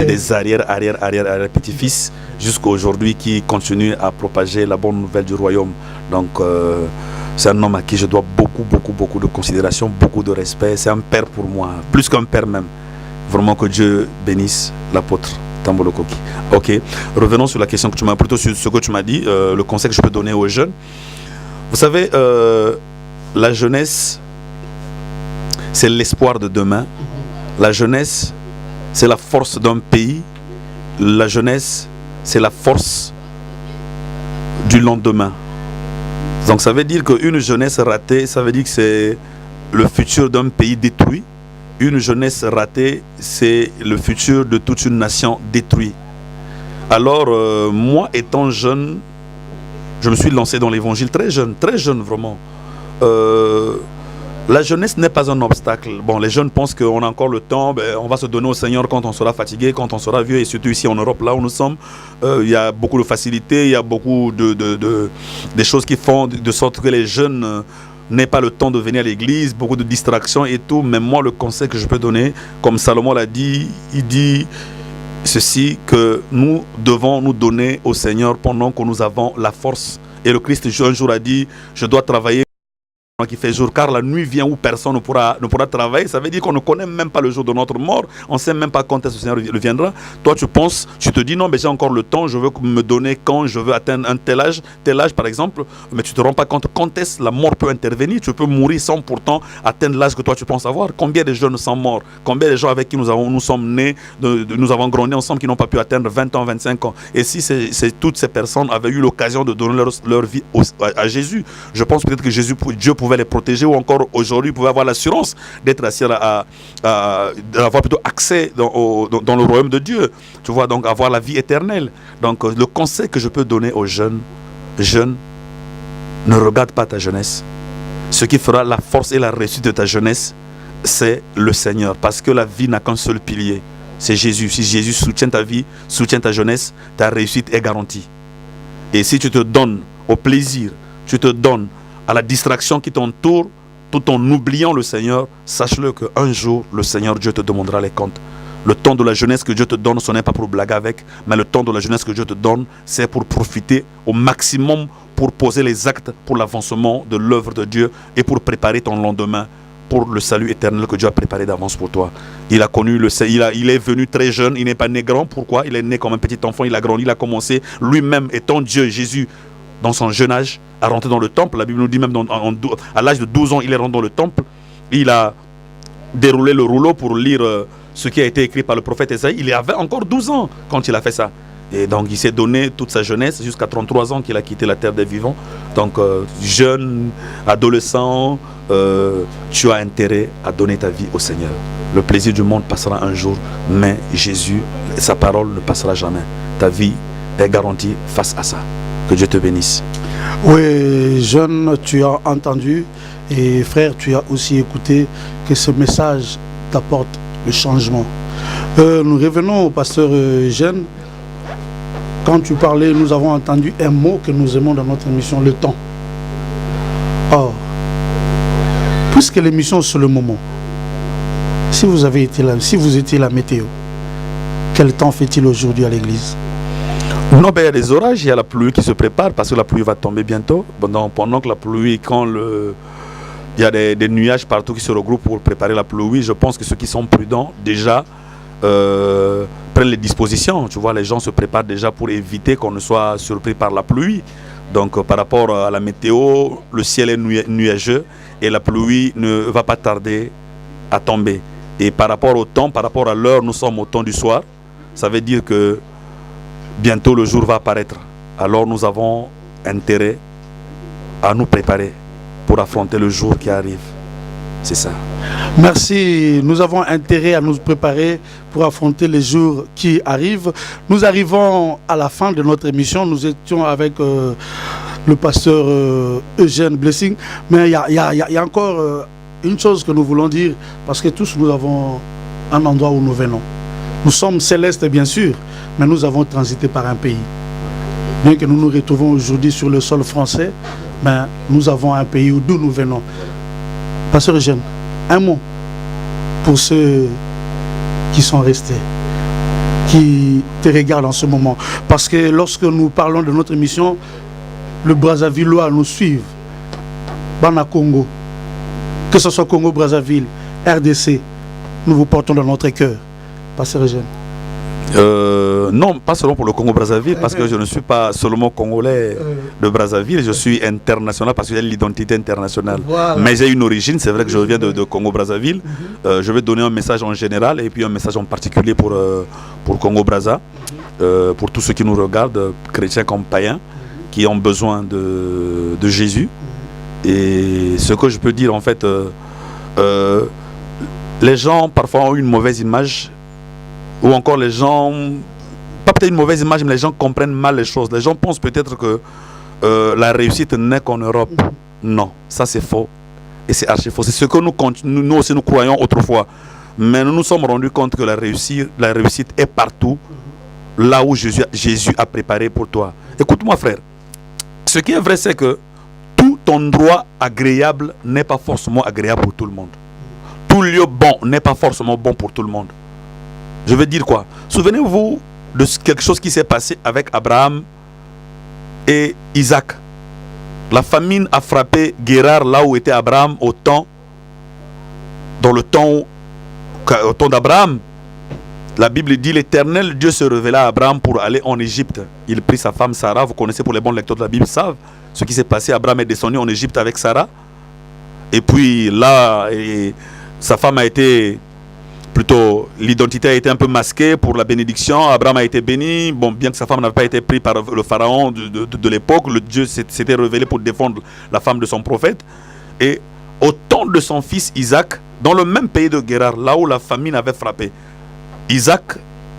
des arrière petits-fils jusqu'à aujourd'hui qui continuent à propager la bonne nouvelle du royaume. Donc c'est un homme à qui je dois beaucoup de considération, beaucoup de respect. C'est un père pour moi, plus qu'un père même. Vraiment que Dieu bénisse l'apôtre Tambolo Koki. Ok, revenons sur la question que tu m'as, plutôt sur ce que tu m'as dit, le conseil que je peux donner aux jeunes. Vous savez, la jeunesse, c'est l'espoir de demain. La jeunesse, c'est la force d'un pays. La jeunesse, c'est la force du lendemain. Donc ça veut dire qu'une jeunesse ratée, ça veut dire que c'est le futur d'un pays détruit. Une jeunesse ratée, c'est le futur de toute une nation détruite. Alors, moi, étant jeune, je me suis lancé dans l'évangile très jeune vraiment. La jeunesse n'est pas un obstacle. Bon, les jeunes pensent qu'on a encore le temps, on va se donner au Seigneur quand on sera fatigué, quand on sera vieux, et surtout ici en Europe, là où nous sommes, il y a beaucoup de facilités, il y a beaucoup de choses qui font de sorte que les jeunes n'aient pas le temps de venir à l'église, beaucoup de distractions et tout. Mais moi, le conseil que je peux donner, comme Salomon l'a dit, il dit ceci, que nous devons nous donner au Seigneur pendant que nous avons la force. Et le Christ un jour a dit, je dois travailler qui fait jour, car la nuit vient où personne ne pourra travailler. Ça veut dire qu'on ne connaît même pas le jour de notre mort, on ne sait même pas quand est-ce que le Seigneur viendra. Toi tu penses, tu te dis non mais j'ai encore le temps, je veux me donner quand je veux atteindre un tel âge par exemple, mais tu ne te rends pas compte quand est-ce que la mort peut intervenir. Tu peux mourir sans pourtant atteindre l'âge que toi tu penses avoir. Combien de jeunes sont morts, combien de gens avec qui nous sommes nés, nous avons grandi ensemble, qui n'ont pas pu atteindre 20 ans, 25 ans. Et si toutes ces personnes avaient eu l'occasion de donner leur vie à Jésus, je pense peut-être que Dieu pouvait les protéger, ou encore aujourd'hui pouvait avoir l'assurance d'être assis d'avoir plutôt accès dans le royaume de Dieu, tu vois, donc avoir la vie éternelle. Donc le conseil que je peux donner aux jeunes, ne regarde pas ta jeunesse. Ce qui fera la force et la réussite de ta jeunesse, c'est le Seigneur, parce que la vie n'a qu'un seul pilier, c'est Jésus. Si Jésus soutient ta vie, soutient ta jeunesse, ta réussite est garantie. Et si tu te donnes au plaisir, tu te donnes à la distraction qui t'entoure, tout en oubliant le Seigneur, sache-le qu'un jour, le Seigneur Dieu te demandera les comptes. Le temps de la jeunesse que Dieu te donne, ce n'est pas pour blaguer avec, mais le temps de la jeunesse que Dieu te donne, c'est pour profiter au maximum, pour poser les actes pour l'avancement de l'œuvre de Dieu et pour préparer ton lendemain pour le salut éternel que Dieu a préparé d'avance pour toi. Il a connu il est venu très jeune, il n'est pas né grand. Pourquoi? Il est né comme un petit enfant, il a grandi, il a commencé lui-même étant Dieu, Jésus, dans son jeune âge, à rentrer dans le temple. La Bible nous dit même à l'âge de 12 ans, il est rentré dans le temple. Il a déroulé le rouleau pour lire ce qui a été écrit par le prophète Esaïe. Il avait encore 12 ans quand il a fait ça. Et donc il s'est donné toute sa jeunesse jusqu'à 33 ans qu'il a quitté la terre des vivants. Donc jeune, adolescent, tu as intérêt à donner ta vie au Seigneur. Le plaisir du monde passera un jour, mais Jésus, sa parole ne passera jamais. Ta vie est garantie face à ça. Que Dieu te bénisse. Oui, jeune, tu as entendu, et frère, tu as aussi écouté, que ce message t'apporte le changement. Nous revenons au pasteur Eugène. Quand tu parlais, nous avons entendu un mot que nous aimons dans notre émission, le temps. Or, puisque l'émission c'est le moment, si vous étiez la météo, quel temps fait-il aujourd'hui à l'église? Non, il y a des orages, il y a la pluie qui se prépare parce que la pluie va tomber bientôt. Pendant que la pluie, il y a des nuages partout qui se regroupent pour préparer la pluie, je pense que ceux qui sont prudents déjà prennent les dispositions. Tu vois, les gens se préparent déjà pour éviter qu'on ne soit surpris par la pluie. Donc par rapport à la météo, le ciel est nuageux et la pluie ne va pas tarder à tomber. Et par rapport au temps, par rapport à l'heure, nous sommes au temps du soir. Ça veut dire que bientôt le jour va apparaître. Alors nous avons intérêt à nous préparer pour affronter le jour qui arrive. C'est ça. Merci. Nous avons intérêt à nous préparer pour affronter les jours qui arrivent. Nous arrivons à la fin de notre émission. Nous étions avec le pasteur Eugène Blessing. Mais il y a encore une chose que nous voulons dire, parce que tous nous avons un endroit où nous venons. Nous sommes célestes bien sûr, mais nous avons transité par un pays. Bien que nous nous retrouvons aujourd'hui sur le sol français, mais nous avons un pays d'où nous venons. Pasteur Eugène, un mot pour ceux qui sont restés, qui te regardent en ce moment. Parce que lorsque nous parlons de notre émission, le Brazzavillois nous suivent. Bana Congo, que ce soit Congo, Brazzaville, RDC, nous vous portons dans notre cœur. Pasteur Eugène. Non, pas seulement pour le Congo-Brazzaville, parce que je ne suis pas seulement congolais de Brazzaville, je suis international parce que j'ai l'identité internationale. Voilà. Mais j'ai une origine, c'est vrai que je viens de Congo-Brazzaville. Je vais donner un message en général et puis un message en particulier pour Congo-Brazza, pour tous ceux qui nous regardent, chrétiens comme païens, qui ont besoin de Jésus. Et ce que je peux dire en fait, les gens parfois ont une mauvaise image, ou encore les gens, pas peut-être une mauvaise image, mais les gens comprennent mal les choses. Les gens pensent peut-être que la réussite n'est qu'en Europe. Non, ça c'est faux. Et c'est archi faux. C'est ce que nous aussi nous croyons autrefois. Mais nous nous sommes rendus compte que la réussite est partout, là où Jésus a préparé pour toi. Écoute-moi frère, ce qui est vrai c'est que tout endroit agréable n'est pas forcément agréable pour tout le monde. Tout lieu bon n'est pas forcément bon pour tout le monde. Je veux dire quoi? Souvenez-vous de quelque chose qui s'est passé avec Abraham et Isaac. La famine a frappé Guérard là où était Abraham dans le temps d'Abraham. La Bible dit l'Éternel Dieu se révéla à Abraham pour aller en Égypte. Il prit sa femme Sarah. Vous connaissez, pour les bons lecteurs de la Bible savent ce qui s'est passé. Abraham est descendu en Égypte avec Sarah. Et puis là, sa femme a été... Plutôt, l'identité a été un peu masquée pour la bénédiction. Abraham a été béni. Bon, bien que sa femme n'avait pas été prise par le pharaon de l'époque, le Dieu s'était révélé pour défendre la femme de son prophète. Et au temps de son fils Isaac, dans le même pays de Guérard, là où la famine avait frappé, Isaac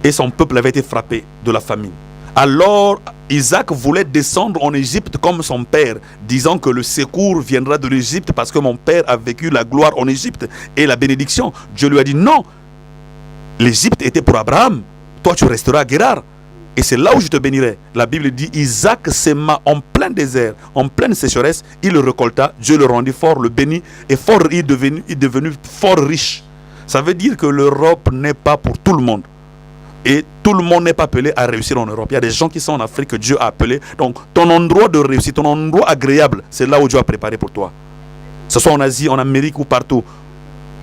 et son peuple avaient été frappés de la famine. Alors, Isaac voulait descendre en Égypte comme son père, disant que le secours viendra de l'Égypte parce que mon père a vécu la gloire en Égypte et la bénédiction. Dieu lui a dit non. L'Égypte était pour Abraham. Toi, tu resteras à Guérard. Et c'est là où je te bénirai. La Bible dit, Isaac s'aima en plein désert, en pleine sécheresse. Il le récolta, Dieu le rendit fort, le bénit. Et fort, il est devenu fort riche. Ça veut dire que l'Europe n'est pas pour tout le monde. Et tout le monde n'est pas appelé à réussir en Europe. Il y a des gens qui sont en Afrique que Dieu a appelés. Donc, ton endroit de réussite, ton endroit agréable, c'est là où Dieu a préparé pour toi. Que ce soit en Asie, en Amérique ou partout.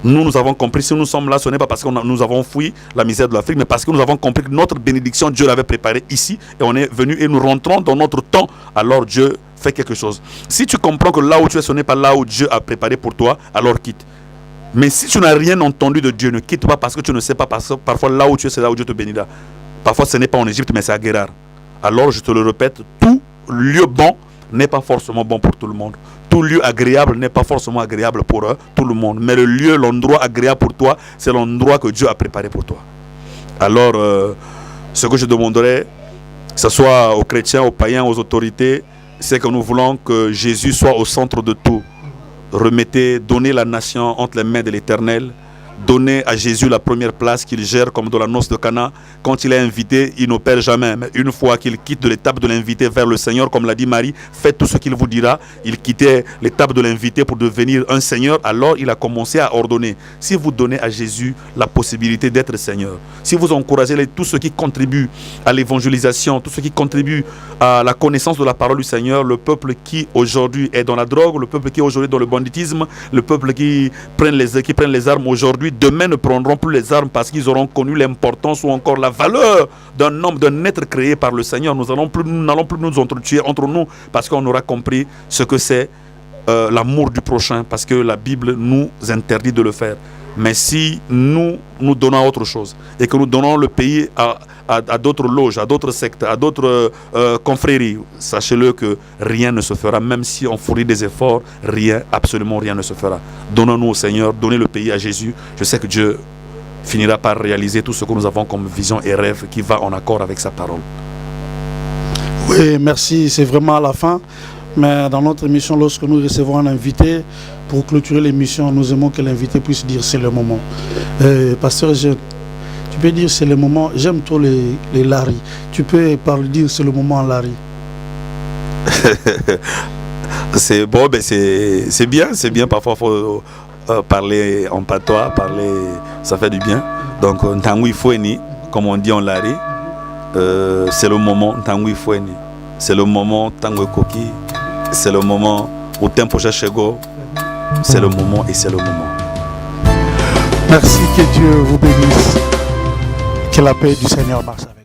Nous avons compris, si nous sommes là, ce n'est pas parce que nous avons fui la misère de l'Afrique, mais parce que nous avons compris que notre bénédiction, Dieu l'avait préparée ici, et on est venu et nous rentrons dans notre temps, alors Dieu fait quelque chose. Si tu comprends que là où tu es, ce n'est pas là où Dieu a préparé pour toi, alors quitte. Mais si tu n'as rien entendu de Dieu, ne quitte pas parce que tu ne sais pas, parce que parfois là où tu es, c'est là où Dieu te bénira. Parfois ce n'est pas en Égypte, mais c'est à Guérard. Alors je te le répète, tout lieu bon n'est pas forcément bon pour tout le monde. Tout lieu agréable n'est pas forcément agréable pour tout le monde. Mais le lieu, l'endroit agréable pour toi, c'est l'endroit que Dieu a préparé pour toi. Alors, ce que je demanderais, que ce soit aux chrétiens, aux païens, aux autorités, c'est que nous voulons que Jésus soit au centre de tout. Donnez la nation entre les mains de l'Éternel. Donnez à Jésus la première place qu'il gère comme dans la noce de Cana. Quand il est invité, il n'opère jamais. Mais une fois qu'il quitte de l'étape de l'invité vers le Seigneur, comme l'a dit Marie, faites tout ce qu'il vous dira. Il quittait l'étape de l'invité pour devenir un Seigneur. Alors il a commencé à ordonner. Si vous donnez à Jésus la possibilité d'être Seigneur, si vous encouragez tous ceux qui contribuent à l'évangélisation, tous ceux qui contribuent à la connaissance de la parole du Seigneur, le peuple qui aujourd'hui est dans la drogue, le peuple qui est aujourd'hui dans le banditisme, le peuple qui prennent les armes aujourd'hui, demain ne prendront plus les armes parce qu'ils auront connu l'importance ou encore la valeur d'un homme, d'un être créé par le Seigneur. Nous n'allons plus nous entretuer entre nous parce qu'on aura compris ce que c'est l'amour du prochain, parce que la Bible nous interdit de le faire. Mais si nous donnons autre chose et que nous donnons le pays à d'autres loges, à d'autres sectes, à d'autres confréries, sachez-le que rien ne se fera. Même si on fournit des efforts, absolument rien ne se fera. Donnons-nous au Seigneur, donnez le pays à Jésus. Je sais que Dieu finira par réaliser tout ce que nous avons comme vision et rêve qui va en accord avec sa parole. Oui, merci. C'est vraiment à la fin. Mais dans notre émission, lorsque nous recevons un invité, pour clôturer l'émission, nous aimons que l'invité puisse dire c'est le moment. Pasteur, tu peux dire c'est le moment. J'aime trop les Larry. Tu peux dire c'est le moment Larry. C'est bon, ben c'est bien. Parfois, il faut parler en patois, ça fait du bien. Donc, Ntangui Foueni, comme on dit en Lari, c'est le moment Tangoui Foueni. C'est le moment Tangoui Koki. C'est le moment où Tempo Chachego. C'est le moment et c'est le moment. Merci, que Dieu vous bénisse. Que la paix du Seigneur marche avec vous.